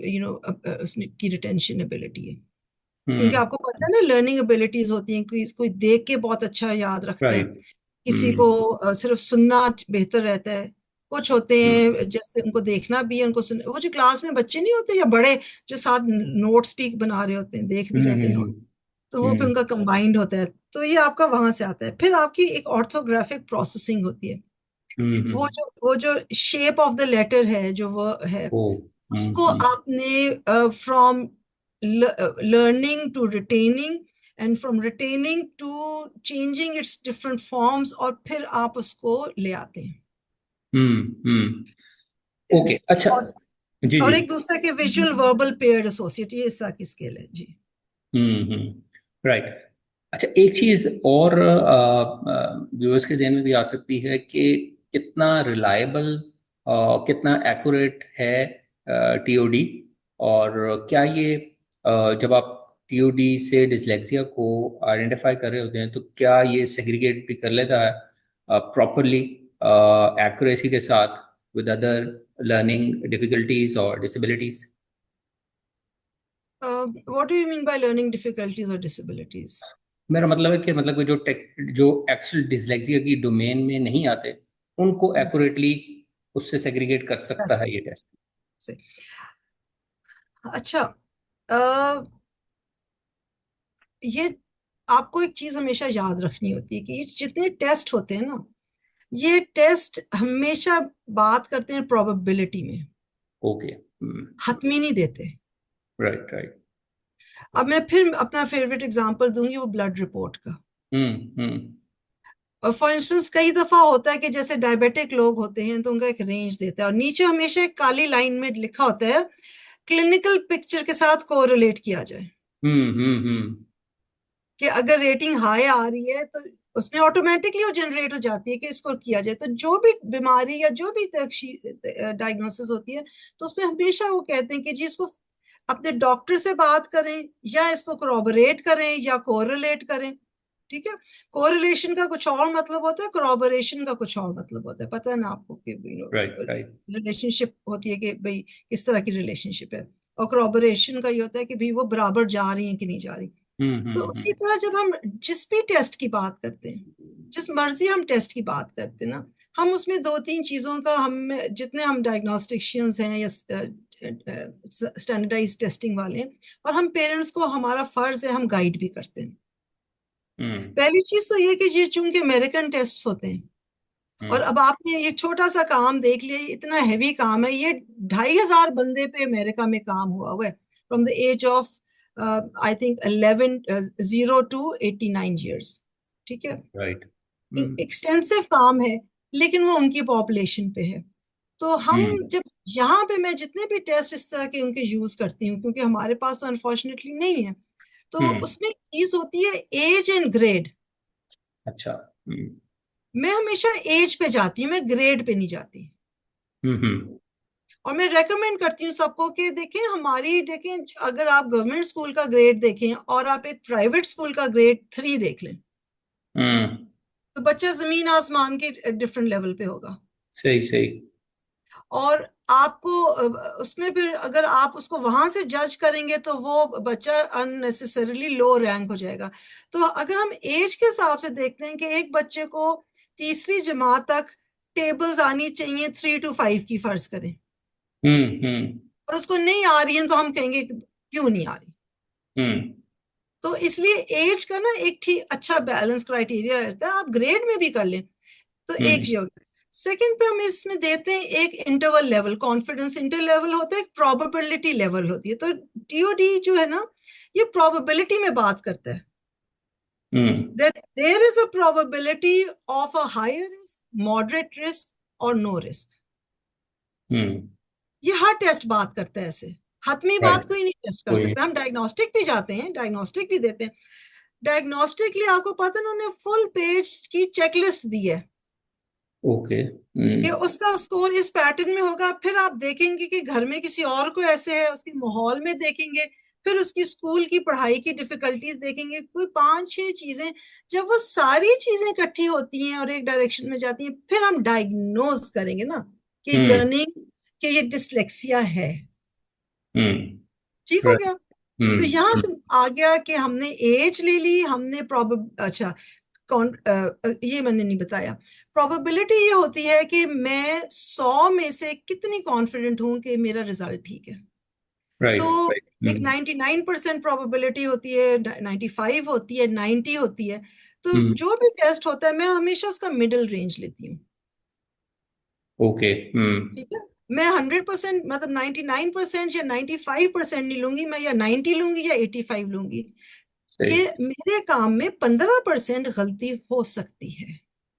S2: उसने की रिटेंशन एबिलिटी है। क्योंकि
S1: हम्म
S2: आपको पता है ना, लर्निंग एबिलिटीज होती हैं, कोई कोई देख के बहुत अच्छा याद रखता है,
S1: राइट।
S2: किसी
S1: हम्म
S2: को सिर्फ सुनना बेहतर रहता है। कुछ होते
S1: हम्म
S2: हैं जैसे उनको देखना भी है, उनको सुन, वो जो क्लास में बच्चे नहीं होते या बड़े जो साथ नोट्स भी बना रहे होते हैं, देख भी रहे होते हैं नोट, तो वो भी
S1: हम्म
S2: उनका कंबाइंड होता है। तो ये आपका वहां से आता है। फिर आपकी एक ऑर्थोग्राफिक प्रोसेसिंग होती है।
S1: हम्म।
S2: वो जो शेप ऑफ द लेटर है जो वो है,
S1: ओ।
S2: उसको
S1: हम्म
S2: आपने from learning to retaining, and from retaining to changing its different forms, और फिर आप उसको ले आते हैं।
S1: ओके, अच्छा।
S2: और
S1: जी जी।
S2: और एक दूसरे के विजुअल वर्बल पेयर्ड एसोसिएट, ये इस तरह की स्केल है जी।
S1: राइट। अच्छा, एक चीज और व्यूअर्स के जहन में भी आ सकती है कि कितना रिलायबल, कितना एक्यूरेट है टीओडी, और क्या ये जब आप टीओडी से डिसलेक्सिया को आइडेंटिफाई कर रहे होते हैं तो क्या ये सेग्रीगेट भी कर लेता है प्रॉपरली, एक्यूरेसी के साथ, विद अदर लर्निंग डिफिकल्टीज और disabilities?
S2: What do you mean by learning difficulties और डिसेबिलिटीज?
S1: मेरा मतलब है कि मतलब कि जो एक्चुअल डिसलेक्सिया की डोमेन में नहीं आते, उनको एक्यूरेटली उससे सेग्रीगेट कर सकता है ये टेस्ट।
S2: अच्छा, अ, ये आपको एक चीज हमेशा याद रखनी होती है कि ये जितने टेस्ट होते हैं ना, ये टेस्ट हमेशा बात करते हैं प्रोबेबिलिटी में,
S1: ओके।
S2: हतमी नहीं देते।
S1: Right right.
S2: अब मैं फिर अपना फेवरेट एग्जांपल दूंगी, वो ब्लड रिपोर्ट का।
S1: हम्म।
S2: और फॉर इंस्टेंस कई दफा होता है कि जैसे डायबिटिक लोग होते हैं तो उनका एक रेंज देता है, और नीचे हमेशा एक काली लाइन में लिखा होता है क्लिनिकल पिक्चर के साथ कोरिलेट किया जाए,
S1: हम्म।
S2: कि अगर रेटिंग हाई आ रही है तो उसमें ऑटोमेटिकली वो जनरेट हो जाती है कि इसको किया जाए। तो जो भी बीमारी या जो भी डायग्नोसिस होती है, तो उसमें हमेशा वो कहते हैं कि जी इसको अपने डॉक्टर से बात करें, या इसको corroborate करें या कोरिलेट करें। ठीक है, कोरिलेशन का कुछ और मतलब होता है, corroboration का कुछ और मतलब होता है, पता है ना आपको कि
S1: राइट राइट।
S2: रिलेशनशिप होती है कि भाई किस तरह की रिलेशनशिप है, और corroboration का ये होता है कि भाई वो बराबर जा रही है कि नहीं जा रही। तो उसी
S1: हम्म।
S2: तरह जब हम जिस भी टेस्ट की बात करते हैं, जिस मर्जी हम टेस्ट की बात करते हैं ना, हम उसमें दो तीन चीजों का, हम जितने हम डायग्नोस्टिशियंस हैं या स्टैंडर्डाइज टेस्टिंग वाले हैं, और हम पेरेंट्स को हमारा फर्ज है हम गाइड भी करते हैं।
S1: हम्म
S2: पहली चीज तो ये कि ये चूंकि अमेरिकन टेस्ट होते हैं, और
S1: हम्म
S2: अब आपने ये छोटा सा काम देख लिया, इतना हैवी काम है ये, 2,500 बंदे पे अमेरिका में काम हुआ हुआ है, from the age of I think 11 0 to 89 years। ठीक है,
S1: राइट।
S2: एक्सटेंसिव काम है, लेकिन वो उनकी पॉपुलेशन पे है। तो हम
S1: हम्म
S2: जब यहाँ पे मैं जितने भी टेस्ट इस तरह के उनके यूज करती हूँ, क्योंकि हमारे पास तो अनफॉर्चुनेटली नहीं है, तो
S1: हम्म।
S2: उसमें चीज होती है एज एंड ग्रेड।
S1: अच्छा।
S2: मैं हमेशा एज पे जाती हूँ, मैं ग्रेड पे नहीं जाती।
S1: हम्म।
S2: और मैं रेकमेंड करती हूँ सबको कि देखें, हमारी देखें, अगर आप गवर्नमेंट स्कूल का ग्रेड देखें और आप एक प्राइवेट स्कूल का ग्रेड 3 देख लें,
S1: हम्म।
S2: तो बच्चा जमीन आसमान के डिफरेंट लेवल पे होगा।
S1: सही सही।
S2: और आपको उसमें फिर अगर आप उसको वहां से जज करेंगे तो वो बच्चा अननेसेसरीली लो रैंक हो जाएगा। तो अगर हम एज के हिसाब से देखते हैं कि एक बच्चे को तीसरी जमात तक टेबल्स आनी चाहिए 3 to 5 की, फर्ज करें,
S1: हम्म।
S2: और उसको नहीं आ रही है, तो हम कहेंगे कि क्यों नहीं आ रही।
S1: हम्म
S2: तो इसलिए एज का ना एक ठीक अच्छा बैलेंस क्राइटेरिया रहता है, आप ग्रेड में भी कर लें तो एक ये होता है। सेकेंड पे हम इसमें देते हैं एक interval level, confidence inter level होता है, एक प्रोबेबिलिटी लेवल होती है। तो टीओडी जो है ना, ये प्रोबेबिलिटी में बात करता है that there is a probability of a higher risk, moderate risk और no risk। ये हर टेस्ट बात करता है ऐसे, हतमी बात
S1: राइट।
S2: कोई नहीं टेस्ट कर
S1: कोई।
S2: सकता। हम डायग्नोस्टिक भी जाते हैं, डायग्नोस्टिक भी देते हैं। डायग्नोस्टिक लिए आपको पता है ना, उन्होंने फुल पेज की चेकलिस्ट दी है
S1: ओके।
S2: कि उसका स्कोर इस पैटर्न में होगा। फिर आप देखेंगे कि घर में किसी और को ऐसे है, उसके माहौल में देखेंगे, फिर उसकी स्कूल की पढ़ाई की डिफिकल्टीज देखेंगे, कोई 5-6 चीजें। जब वो सारी चीजें इकट्ठी होती हैं और एक डायरेक्शन में जाती हैं, फिर हम डायग्नोज करेंगे ना कि लर्निंग, कि ये डिसलेक्सिया है। ठीक हो
S1: राइट।
S2: गया। तो यहां से आ गया कि हमने एज ले ली, हमने अच्छा कौन ये मैंने नहीं बताया। प्रोबेबिलिटी ये होती है कि मैं 100 में से कितनी कॉन्फिडेंट हूं कि मेरा रिजल्ट ठीक है।
S1: राइट।
S2: तो एक 99% प्रोबेबिलिटी होती है, 95 होती है, 90 होती है। तो जो भी टेस्ट होता है मैं हमेशा उसका मिडिल रेंज लेती हूँ।
S1: ओके।
S2: ठीक है, मैं 100% मतलब 99% या 95% नहीं लूंगी मैं, या 90 लूंगी या 85 लूंगी। कि
S1: सही।
S2: मेरे काम में 15% गलती हो सकती है,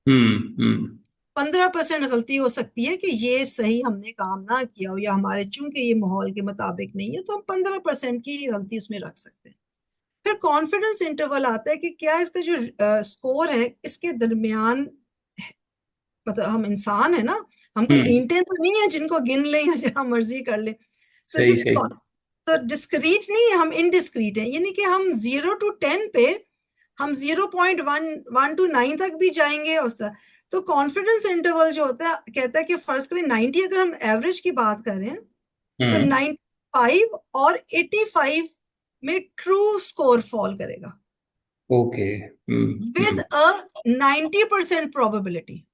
S1: हम्म
S2: 15% गलती हो सकती है कि ये सही हमने काम ना किया हो, या हमारे चूंकि ये माहौल के मुताबिक नहीं है, तो हम 15% की गलती उसमें रख सकते हैं। फिर कॉन्फिडेंस इंटरवल आता है कि क्या इसका जो स्कोर है इसके दरमियान, मतलब हम इंसान है ना, हम कोई
S1: हम्म
S2: ईंटें तो नहीं है जिनको गिन लें या जहां मर्जी कर लें। तो जो
S1: सही सही।
S2: तो डिस्क्रीट नहीं है, हम इनडिस्क्रीट है, यानी कि हम 0 to 10 पे हम 0.1 to 9 तक भी जाएंगे उस तक। तो कॉन्फिडेंस इंटरवल जो होता है कहता है कि फर्ज करें 90, अगर हम एवरेज की बात करें तो
S1: हम्म
S2: 95 और 85 में ट्रू स्कोर फॉल करेगा
S1: okay.
S2: With a 90% probability.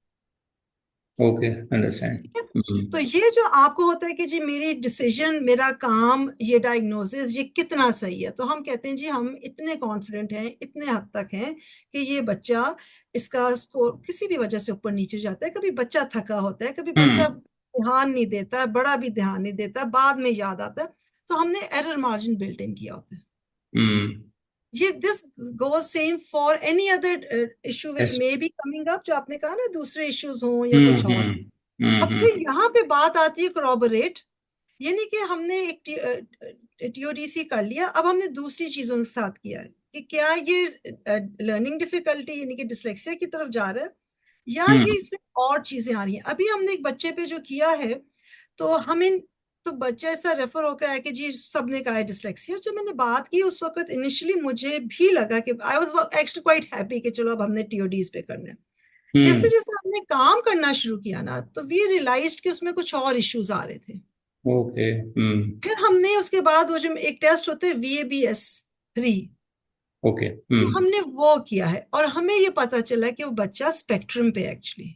S1: Okay, understand.
S2: ठीक है, तो ये जो आपको होता है कि जी मेरी डिसीजन, मेरा काम, ये डायग्नोसिस ये कितना सही है, तो हम कहते हैं जी हम इतने कॉन्फिडेंट हैं, इतने हद तक हैं कि ये बच्चा, इसका स्कोर किसी भी वजह से ऊपर नीचे जाता है। कभी बच्चा थका होता है, कभी बच्चा
S1: हम्म
S2: ध्यान नहीं देता है, बड़ा भी ध्यान नहीं देता है, बाद में याद आता है, तो हमने एरर मार्जिन बिल्ट इन किया होता है।
S1: हम्म
S2: ये this goes same for any other issue which
S1: yes.
S2: May be coming up, जो आपने कहा ना दूसरे इश्यूज हों या
S1: हम्म
S2: कुछ और।
S1: हम्म
S2: अब
S1: हम्म
S2: फिर यहाँ पे बात आती है corroborate, यानी कि हमने एक टीओडीसी कर लिया, अब हमने दूसरी चीजों के साथ किया है कि क्या ये लर्निंग डिफिकल्टी यानी कि डिसलेक्सिया की तरफ जा रहा है, या
S1: हम्म
S2: ये इसमें और चीजें आ रही हैं। अभी हमने एक बच्चे पे जो किया है, तो हमें, तो बच्चा ऐसा रेफर होकर है कि जी सबने कहा है डिसलेक्सिया। जब मैंने बात की उस वक्त इनिशियली मुझे भी लगा कि I was actually quite happy कि चलो अब हमने टीओडीज पे करना है। जैसे
S1: हम्म
S2: जैसे हमने काम करना शुरू किया ना, तो वी रियलाइज्ड कि उसमें कुछ और इश्यूज आ रहे थे।
S1: ओके।
S2: फिर हमने उसके बाद वो जो एक टेस्ट होते हैं VABS 3,
S1: ओके।
S2: तो हमने वो किया है और हमें ये पता चला कि वो बच्चा स्पेक्ट्रम पे एक्चुअली,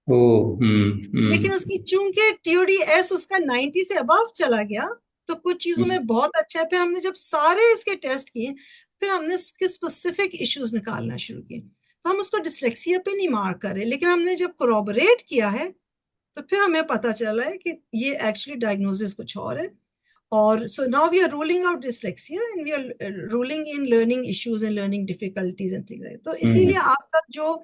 S1: ओ।
S2: लेकिन उसकी चूंकि TOD-S उसका 90 से अबव चला गया, तो कुछ चीजों में बहुत अच्छा है। फिर हमने जब सारे इसके टेस्ट किए, फिर हमने उसके स्पेसिफिक इश्यूज निकालना शुरू किए। तो हम उसको डिसलेक्सिया पे नहीं मार्क कर रहे, लेकिन हमने जब कोरोबोरेट किया है तो फिर हमें पता चला है कि ये एक्चुअली डायग्नोसिस कुछ और है। और so now we are ruling out dyslexia and we are ruling in learning issues and learning difficulties and things. तो इसीलिए आपका जो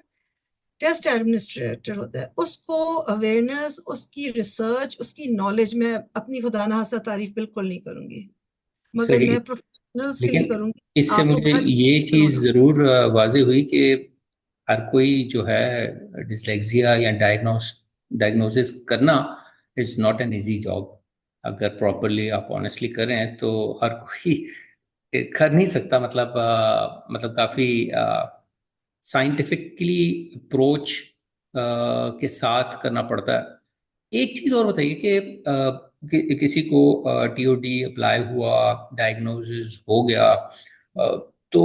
S2: टेस्ट एडमिनिस्ट्रेटर होता है उसको अवेयरनेस, उसकी रिसर्च, उसकी नॉलेज, में अपनी खुदा ना खास्ता तारीफ बिल्कुल नहीं करूंगी, मगर
S1: सही।
S2: मैं प्रोफेशनल्स के लिए
S1: लेकिन
S2: करूंगी।
S1: इससे
S2: आपको
S1: मुझे
S2: बड़ा
S1: ये
S2: डिफिकल्ट
S1: चीज
S2: होना।
S1: जरूर वाज़ेह हुई कि हर कोई जो है डिसलेक्सिया या डायग्नोसिस करना is not an easy job. अगर प्रॉपरली आप ऑनेस्टली करें तो हर कोई कर नहीं सकता। मतलब काफी साइंटिफिकली अप्रोच के साथ करना पड़ता है। एक चीज और बताइए कि किसी को टीओडी अप्लाई हुआ, डायग्नोसिस हो गया, तो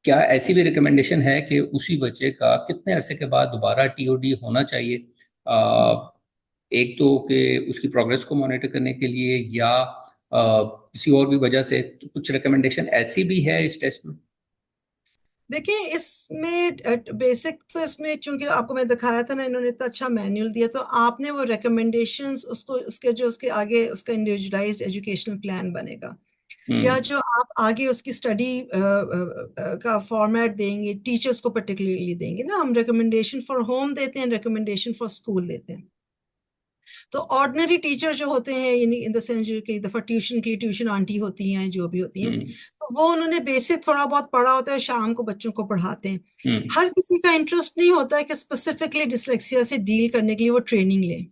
S1: क्या ऐसी भी रिकमेंडेशन है कि उसी बच्चे का कितने अरसे के बाद दोबारा टीओडी होना चाहिए? एक तो कि उसकी प्रोग्रेस को मॉनिटर करने के लिए, या किसी और भी वजह से, तो कुछ रिकमेंडेशन ऐसी भी है इस टेस्ट में?
S2: देखिए इसमें बेसिक तो इसमें चूंकि आपको मैं दिखाया था ना, इन्होंने इतना अच्छा मैनुअल दिया, तो आपने वो रिकमेंडेशंस उसको उसके आगे उसका इंडिविजुअलाइज्ड एजुकेशनल प्लान बनेगा, या
S1: हम्म।
S2: जो आप आगे उसकी स्टडी का फॉर्मेट देंगे टीचर्स को पर्टिकुलरली देंगे ना। हम रिकमेंडेशन फॉर होम देते हैं, रिकमेंडेशन फॉर स्कूल देते हैं। तो ऑर्डिनरी टीचर जो होते हैं, यानी इन द सेंस जो कई दफा ट्यूशन की ट्यूशन आंटी होती हैं, जो भी होती हैं,
S1: हम्म।
S2: तो वो उन्होंने बेसिक थोड़ा बहुत पढ़ा होता है, शाम को बच्चों को पढ़ाते हैं।
S1: हम्म।
S2: हर किसी का इंटरेस्ट नहीं होता है कि स्पेसिफिकली डिसलेक्सिया से डील करने के लिए वो ट्रेनिंग लें।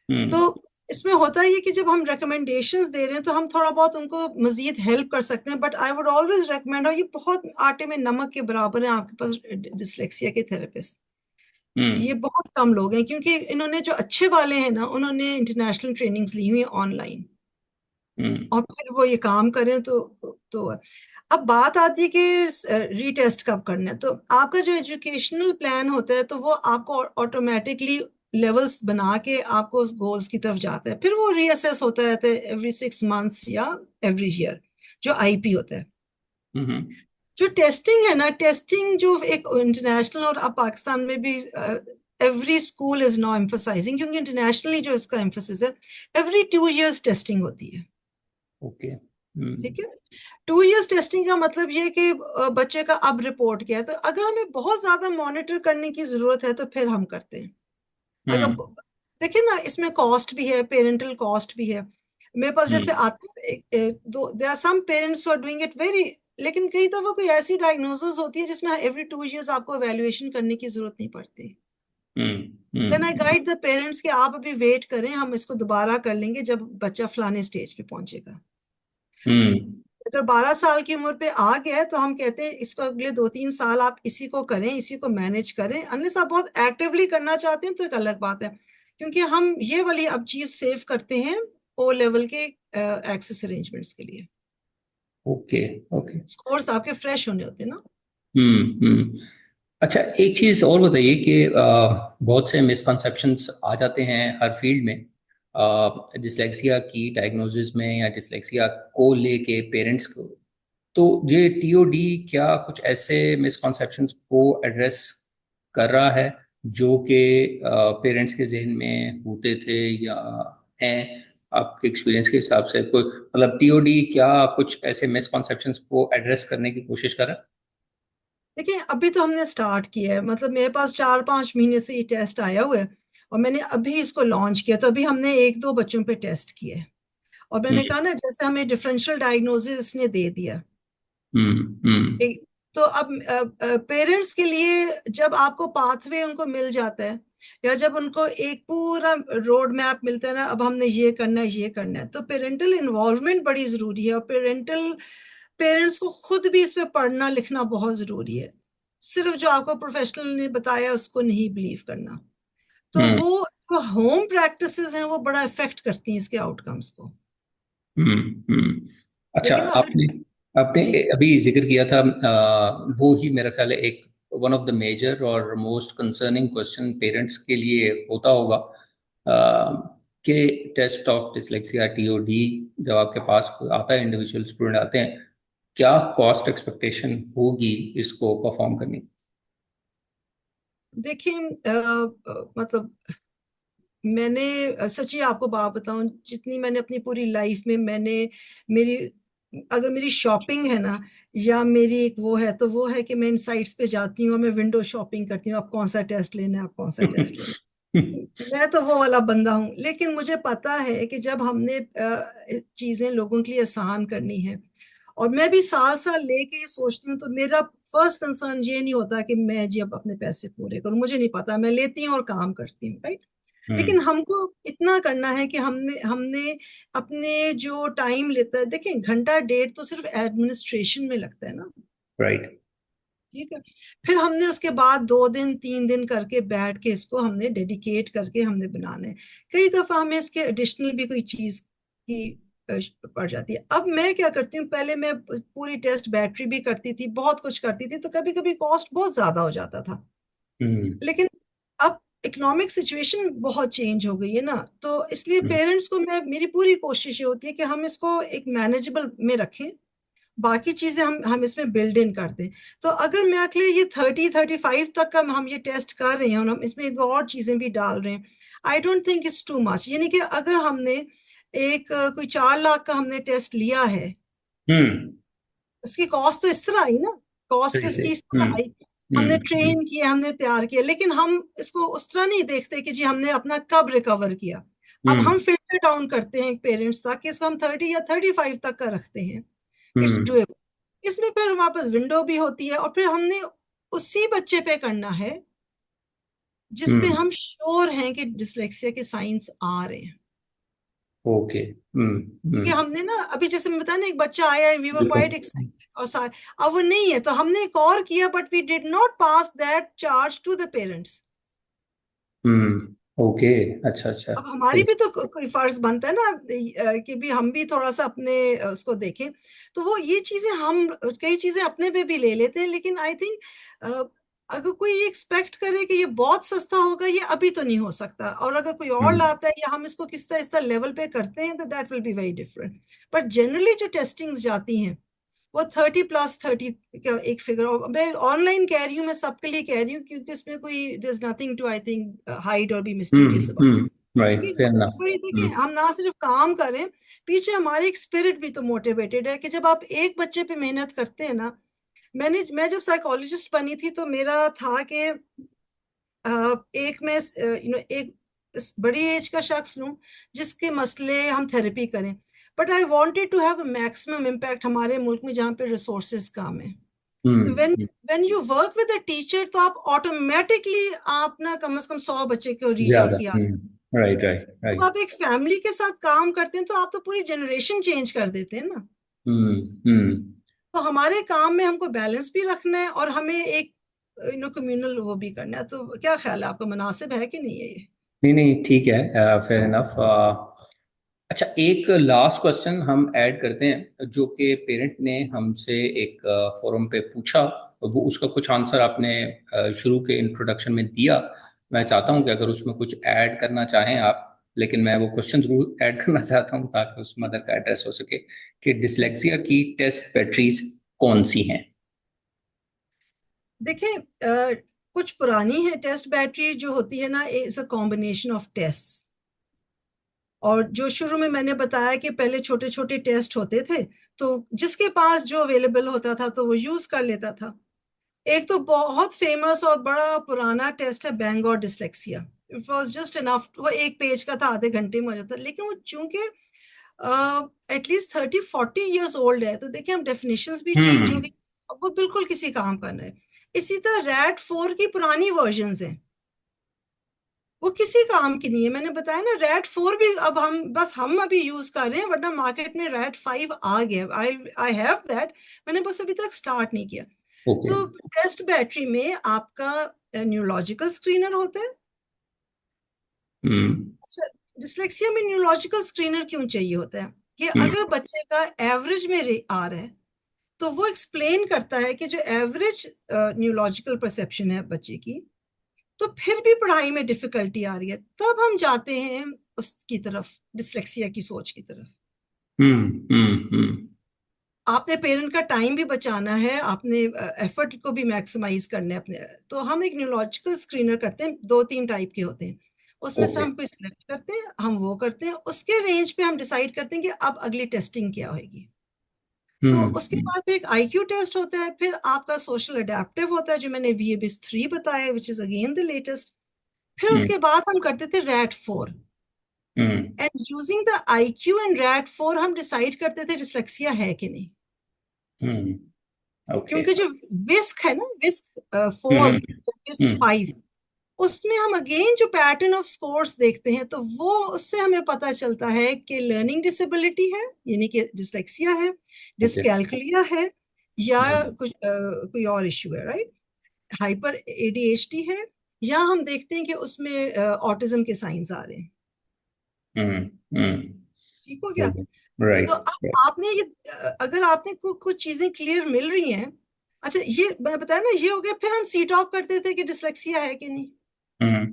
S1: हम्म।
S2: तो इसमें होता है कि जब हम रिकमेंडेशंस दे रहे हैं तो हम थोड़ा बहुत उनको मजीद हेल्प कर सकते हैं, but I would always recommend, और ये बहुत आटे में नमक के बराबर है आपके पास डिसलेक्सिया के थेरेपिस्ट।
S1: हम्म।
S2: ये बहुत कम लोग हैं, क्योंकि इन्होंने जो अच्छे वाले हैं ना, उन्होंने इंटरनेशनल ट्रेनिंग्स ली हुई है ऑनलाइन,
S1: हम्म।
S2: और फिर वो ये काम करें तो अब बात आती है कि रीटेस्ट कब करना है। तो आपका जो एजुकेशनल प्लान होता है, तो वो आपको ऑटोमेटिकली लेवल्स बना के आपको उस गोल्स की तरफ जाता है, फिर वो रीअसेस होता रहता है एवरी 6 मंथ्स या एवरी ईयर, जो आईपी होता है।
S1: हम्म।
S2: जो टेस्टिंग है ना, टेस्टिंग जो एक इंटरनेशनल और अब पाकिस्तान में भी every school is now emphasising, क्योंकि इंटरनेशनली जो इसका एम्फोसिस है, एवरी 2 इयर्स टेस्टिंग होती है।
S1: ओके।
S2: ठीक है, 2 इयर्स टेस्टिंग का मतलब ये है कि बच्चे का अब रिपोर्ट किया है, तो अगर हमें बहुत ज्यादा मॉनिटर करने की जरूरत है तो फिर हम करते हैं। अगर
S1: हम्म।
S2: देखिए ना, इसमें कॉस्ट भी है, पेरेंटल कॉस्ट भी है। मेरे पास जैसे
S1: हम्म।
S2: आते हैं दो, there are some parents who are doing it very, लेकिन कई दफा कोई ऐसी डायग्नोसिस होती है जिसमें एवरी 2 इयर्स आपको एवेल्युएशन करने की जरूरत नहीं पड़ती।
S1: Hmm.
S2: Then I
S1: hmm.
S2: Guide the parents कि आप अभी वेट करें, हम इसको दोबारा कर लेंगे जब बच्चा फलाने स्टेज पे पहुंचेगा।
S1: हम्म।
S2: अगर 12 साल की उम्र पे आ गया है तो हम कहते हैं इसको अगले 2-3 साल आप इसी को करें, इसी को मैनेज करें। अनलेस आप बहुत एक्टिवली करना चाहते हैं तो एक अलग बात है, क्योंकि हम ये वाली अब चीज सेव करते हैं ओ लेवल के एक्सेस अरेंजमेंट्स के लिए।
S1: ओके। ओके।
S2: स्कोर्स आपके फ्रेश होने होते हैं ना।
S1: हम्म। अच्छा, एक चीज और बताइए कि बहुत से मिसकंसेप्शंस आ जाते हैं हर फील्ड में डिसलेक्सिया की डायग्नोसिस में, या डिसलेक्सिया को लेके पेरेंट्स को। तो ये टीओडी क्या कुछ ऐसे मिसकंसेप्शंस को एड्रेस कर रहा है जो कि पेरेंट्स के जहन में होते थे या हैं? आपके एक्सपीरियंस के हिसाब से कोई, मतलब टीओडी क्या कुछ ऐसे मिसकंसेप्शंस को एड्रेस करने की कोशिश कर रहा
S2: देखिए अभी तो हमने स्टार्ट किया है, मतलब मेरे पास 4-5 महीने से ये टेस्ट आया हुआ है, और मैंने अभी इसको लॉन्च किया, तो अभी हमने 1-2 बच्चों पे टेस्ट किए हैं। और
S1: है?
S2: मैंने कहा ना, जैसे हमें डिफरेंशियल डायग्नोसिस इसने दे दिया।
S1: हम्म। हम्म।
S2: तो अब पेरेंट्स के लिए जब आपको पाथवे उनको मिल जाता है, या जब उनको एक पूरा रोड मैप मिलता है ना, अब हमने ये करना है ये करना है, तो पेरेंटल इन्वॉल्वमेंट बड़ी जरूरी है, और पेरेंट्स को खुद भी इस पे पढ़ना लिखना बहुत जरूरी है। सिर्फ जो आपको प्रोफेशनल ने बताया उसको नहीं बिलीव करना। तो
S1: हम्म।
S2: वो जो होम प्रैक्टिसेस हैं वो बड़ा इफेक्ट करती हैं इसके आउटकम्स को।
S1: हम्म। अच्छा,
S2: लेकिन अगर
S1: आपने आपने
S2: जी,
S1: अभी जिक्र किया था, वो ही मेरा ख्याल है एक वन ऑफ द मेजर और मोस्ट कंसर्निंग क्वेश्चन पेरेंट्स के लिए होता होगा, कि टेस्ट ऑफ डिसलेक्सिया टीओडी जब आपके पास कोई आता है, इंडिविजुअल स्टूडेंट आते हैं, क्या कॉस्ट एक्सपेक्टेशन होगी इसको परफॉर्म करने की?
S2: देखिए मतलब मैंने सच्ची आपको बात बताऊं, जितनी मैंने अपनी पूरी लाइफ में मैंने मेरी अगर मेरी शॉपिंग है ना, या मेरी एक वो है, तो वो है कि मैं इन साइट्स पे जाती हूँ, मैं विंडो शॉपिंग करती हूँ, आप कौन सा टेस्ट लेना है, आप कौन सा टेस्ट लेना है। मैं तो वो वाला बंदा हूँ, लेकिन मुझे पता है कि जब हमने चीजें लोगों के लिए आसान करनी है, और मैं भी साल साल लेके ये सोचती हूँ, तो मेरा फर्स्ट कंसर्न ये नहीं होता कि मैं जी अब अपने पैसे पूरे करूँ, मुझे नहीं पता, मैं लेती हूँ और काम करती हूँ, राइट। लेकिन
S1: हम्म।
S2: हमको इतना करना है कि हमने हमने अपने जो टाइम लेता है, देखिए घंटा डेढ़ तो सिर्फ एडमिनिस्ट्रेशन में लगता है ना।
S1: राइट।
S2: ठीक है, फिर हमने उसके बाद 2 दिन 3 दिन करके बैठ के इसको हमने डेडिकेट करके हमने बनाना है। कई दफा हमें इसके एडिशनल भी कोई चीज की पड़ जाती है। अब मैं क्या करती हूँ, पहले मैं पूरी टेस्ट बैटरी भी करती थी, बहुत कुछ करती थी, तो कभी कभी कॉस्ट बहुत ज्यादा हो जाता था।
S1: हम्म।
S2: लेकिन अब इकोनॉमिक सिचुएशन बहुत चेंज हो गई है ना, तो इसलिए
S1: हम्म
S2: पेरेंट्स को मेरी पूरी कोशिश ये होती है कि हम इसको एक मैनेजेबल में रखें, बाकी चीजें हम इसमें बिल्ड इन कर दें। तो अगर मैं अगले ये 30-35 तक का हम ये टेस्ट कर रहे हैं और हम इसमें दो और चीजें भी डाल रहे हैं, I don't think it's too much. यानी कि अगर हमने कोई 4 लाख का हमने टेस्ट लिया है,
S1: हम्म
S2: उसकी कॉस्ट तो इस तरह आई ना, कॉस्ट
S1: सही से।
S2: इसकी इस तरह आई। हमने
S1: हम्म
S2: ट्रेन किया, हमने तैयार किया, लेकिन हम इसको उस तरह नहीं देखते कि जी हमने अपना कब रिकवर किया। अब हम
S1: हम्म
S2: फिल्टर डाउन करते हैं पेरेंट्स तक कि इसको हम 30 या 35 तक का रखते हैं, इट्स
S1: हम्म
S2: डूएबल। इसमें फिर हमारे पास विंडो भी होती है, और फिर हमने उसी बच्चे पे करना है जिसपे
S1: हम्म
S2: हम श्योर हैं कि डिसलेक्सिया के साइंस आ रहे हैं।
S1: ओके।
S2: क्योंकि हमने ना अभी जैसे मैं बताया ना, एक बच्चा आया, वी वर
S1: बिल्कुल।
S2: क्वाइट एक्साइटेड, और अब वो नहीं है तो हमने एक और किया, but we did not pass that charge to the parents.
S1: Okay. अच्छा अच्छा।
S2: अब हमारी
S1: सही।
S2: भी तो कोई फर्ज बनता है ना, कि भी हम भी थोड़ा सा अपने उसको देखें। तो वो ये चीजें हम कई चीजें अपने पे भी ले लेते हैं, लेकिन आई थिंक अगर कोई ये एक्सपेक्ट करे कि ये बहुत सस्ता होगा, ये अभी तो नहीं हो सकता। और अगर कोई और
S1: हम्म
S2: लाता है या हम इसको किस तरह इस तरह लेवल पे करते हैं, तो that will be very different. But generally जो टेस्टिंग्स जाती हैं वो 30+30 का एक फिगर, और मैं ऑनलाइन कह रही हूँ, मैं सबके लिए कह रही हूँ, क्योंकि इसमें कोई there is nothing to I think hide और be mysterious about.
S1: Right, fair
S2: क्योंकि
S1: इनफ।
S2: बड़ी देखिए, हम ना सिर्फ काम करें, पीछे हमारी एक स्पिरिट भी तो मोटिवेटेड है कि जब आप एक बच्चे पे मेहनत करते हैं ना। मैं जब साइकोलॉजिस्ट बनी थी तो मेरा था कि एक मैं एक बड़ी एज का शख्स लूं जिसके मसले हम थेरेपी करें, but I wanted to have maximum impact हमारे मुल्क में जहाँ पे रिसोर्सेज कम है। तो when
S1: hmm
S2: when you work with a teacher, तो आप ऑटोमेटिकली आप ना कम से कम 100 बच्चे को रीच आउट
S1: ज्यादा।
S2: किया।
S1: राइट राइट
S2: जब
S1: राइट।
S2: आप एक फैमिली के साथ काम करते हैं तो आप तो पूरी जनरेशन चेंज कर देते हैं ना।
S1: हम्म
S2: तो हमारे काम में हमको बैलेंस भी रखना है, और हमें एक कम्युनल वो भी करना है। तो क्या ख्याल है आपका, मुनासिब है कि नहीं है ये?
S1: नहीं नहीं, ठीक है, फेयर इनफ। अच्छा, एक लास्ट क्वेश्चन हम ऐड करते हैं जो कि पेरेंट ने हमसे एक फोरम पे पूछा। वो उसका कुछ आंसर आपने शुरू के इंट्रोडक्शन में दिया। मैं चाहता हूं कि अगर उसमें कुछ ऐड करना चाहें आप, लेकिन मैं वो क्वेश्चन जरूर ऐड करना चाहता हूं ताकि उस मदर का एड्रेस हो सके कि डिसलेक्सिया की टेस्ट बैटरीज कौन सी हैं।
S2: देखिए, कुछ पुरानी है टेस्ट बैटरी जो होती है ना, is a combination of test. और जो शुरू में मैंने बताया कि पहले छोटे छोटे टेस्ट होते थे, तो जिसके पास जो अवेलेबल होता था तो वो यूज कर लेता था। एक तो बहुत फेमस और बड़ा पुराना टेस्ट है Bangor dyslexia. It was just enough, वो एक पेज का था, आधे घंटे में हो जाता, लेकिन वो चूंकि एटलीस्ट 30-40 ईयर्स ओल्ड है, तो देखिए हम डेफिनेशंस भी चेंज हो
S1: हम्म
S2: गई। अब वो बिल्कुल किसी काम का नहीं है। इसी तरह रैट 4 की पुरानी वर्जन्स हैं, वो किसी काम की नहीं है। मैंने बताया ना, रैट 4 भी अब हम अभी यूज कर रहे हैं, वरना मार्केट में रैट 5 आ गया। आई आई हैव दैट, मैंने बस अभी तक स्टार्ट नहीं किया।
S1: ओके।
S2: तो टेस्ट बैटरी में आपका न्यूरोलॉजिकल स्क्रीनर होता है।
S1: हम्म
S2: अच्छा, डिसलेक्सिया में न्यूरोलॉजिकल स्क्रीनर क्यों चाहिए होता है? कि
S1: हम्म
S2: अगर बच्चे का एवरेज में आ रहा है, तो वो एक्सप्लेन करता है कि जो एवरेज न्यूरोलॉजिकल परसेप्शन है बच्चे की, तो फिर भी पढ़ाई में डिफिकल्टी आ रही है, तब हम जाते हैं उसकी तरफ, डिसलेक्सिया की सोच की तरफ।
S1: हम्म।
S2: आपने पेरेंट का टाइम भी बचाना है, आपने एफर्ट को भी मैक्सिमाइज करना है अपने। तो हम एक न्यूरोलॉजिकल स्क्रीनर करते हैं, 2-3 टाइप के होते हैं। उसमें से
S1: ओके।
S2: हम कोई सिलेक्ट करते हैं, हम वो करते हैं, उसके रेंज पे हम डिसाइड करते हैं कि अब अगली टेस्टिंग क्या होगी। तो उसके
S1: हम्म
S2: बाद फिर एक आईक्यू टेस्ट होता है, फिर आपका सोशल अडेप्टिव होता है जो मैंने VABIS 3 बताया, which is again the latest. फिर
S1: हम्म
S2: उसके बाद हम करते थे rat 4,
S1: hmm
S2: and using the IQ and rat 4 हम डिसाइड करते थे डिसलेक्सिया है कि नहीं।
S1: हम्म ओके।
S2: क्योंकि जो विस्क है ना, विस्क 4,
S1: हम्म हम्म
S2: विस्क 5, उसमें हम अगेन जो पैटर्न ऑफ स्कोर्स देखते हैं, तो वो उससे हमें पता चलता है कि लर्निंग डिसेबिलिटी है, यानी कि डिसलेक्सिया है,
S1: ओके।
S2: डिसकैलकुलिया है, या
S1: हम्म
S2: कुछ कोई और इश्यू है, राइट, हाइपर ADHD है, या हम देखते हैं कि उसमें ऑटिज्म के साइंस आ रहे हैं।
S1: हम्म
S2: ठीक हो गया? तो
S1: राइट।
S2: अब आपने ये अगर आपने कुछ चीजें क्लियर मिल रही हैं। अच्छा, ये मैं बताया ना, ये हो गया। फिर हम सी टॉक करते थे कि डिसलेक्सिया है कि नहीं।
S1: हम्म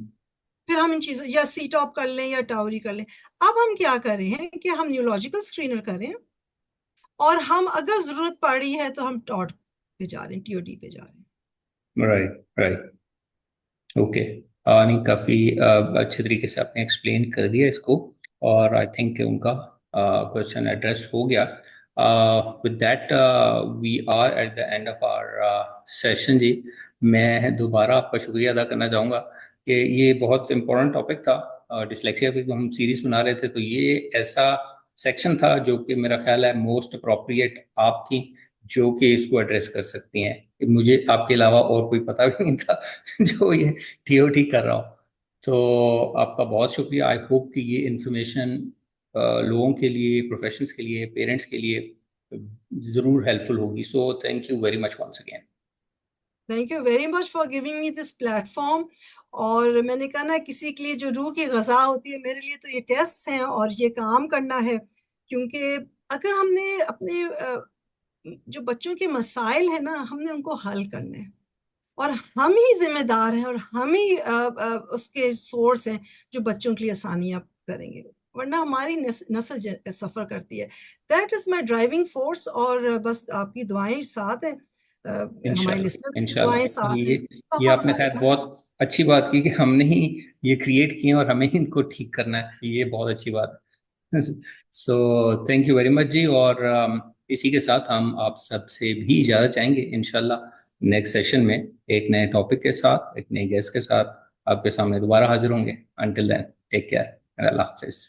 S2: फिर हम इन चीजों या सी टॉप कर लें या टाउरी कर लें। अब हम क्या कर रहे हैं कि हम न्यूरोलॉजिकल स्क्रीनर करें, और हम अगर जरूरत पड़ रही है तो हम टॉट पे जा रहे हैं, टीओडी पे जा रहे हैं।
S1: Right, right. ओके। नहीं, काफ़ी अच्छे तरीके से आपने एक्सप्लेन कर दिया इसको, और आई थिंक उनका क्वेश्चन एड्रेस हो गया। With that we are at the end of our session जी। मैं दोबारा आपका शुक्रिया अदा करना चाहूँगा कि ये बहुत इम्पोर्टेंट टॉपिक था। डिसलेक्सिया पे हम सीरीज बना रहे थे, तो ये ऐसा सेक्शन था जो कि मेरा ख्याल है मोस्ट अप्रोप्रिएट आप थी जो कि इसको एड्रेस कर सकती हैं। मुझे आपके अलावा और कोई पता भी नहीं था जो ये टीओटी कर रहा हूँ। तो आपका बहुत शुक्रिया। आई होप कि ये इंफॉर्मेशन लोगों के लिए, प्रोफेशनल्स के लिए, पेरेंट्स के लिए ज़रूर हेल्पफुल होगी। So thank you very much once again.
S2: Thank you very much for giving me this platform. और मैंने कहा ना, किसी के लिए जो रूह की गज़ा होती है, मेरे लिए तो ये टेस्ट हैं और ये काम करना है। क्योंकि अगर हमने अपने जो बच्चों के मसाइल हैं ना, हमने उनको हल करने हैं, और हम ही जिम्मेदार हैं, और हम ही उसके सोर्स हैं जो बच्चों के लिए आसानियां करेंगे, वरना हमारी नस्ल सफर करती है। That is my driving force. और बस आपकी दुआएं साथ हैं, हमारे लिसनर
S1: इंशाल्लाह,
S2: की दुआएं
S1: इंशाल्लाह।
S2: साथ हैं, तो
S1: ये
S2: हम
S1: आपने खैर बहुत अच्छी बात की कि हमने ही ये क्रिएट किए और हमें ही इनको ठीक करना है। ये बहुत अच्छी बात है। So thank you very much जी। और इसी के साथ हम आप सबसे भी इजाज़त चाहेंगे। इंशाल्लाह नेक्स्ट सेशन में एक नए टॉपिक के साथ, एक नए गेस्ट के साथ आपके सामने दोबारा हाजिर होंगे। अंटिल देन, टेक केयर, अल्लाह हाफिज।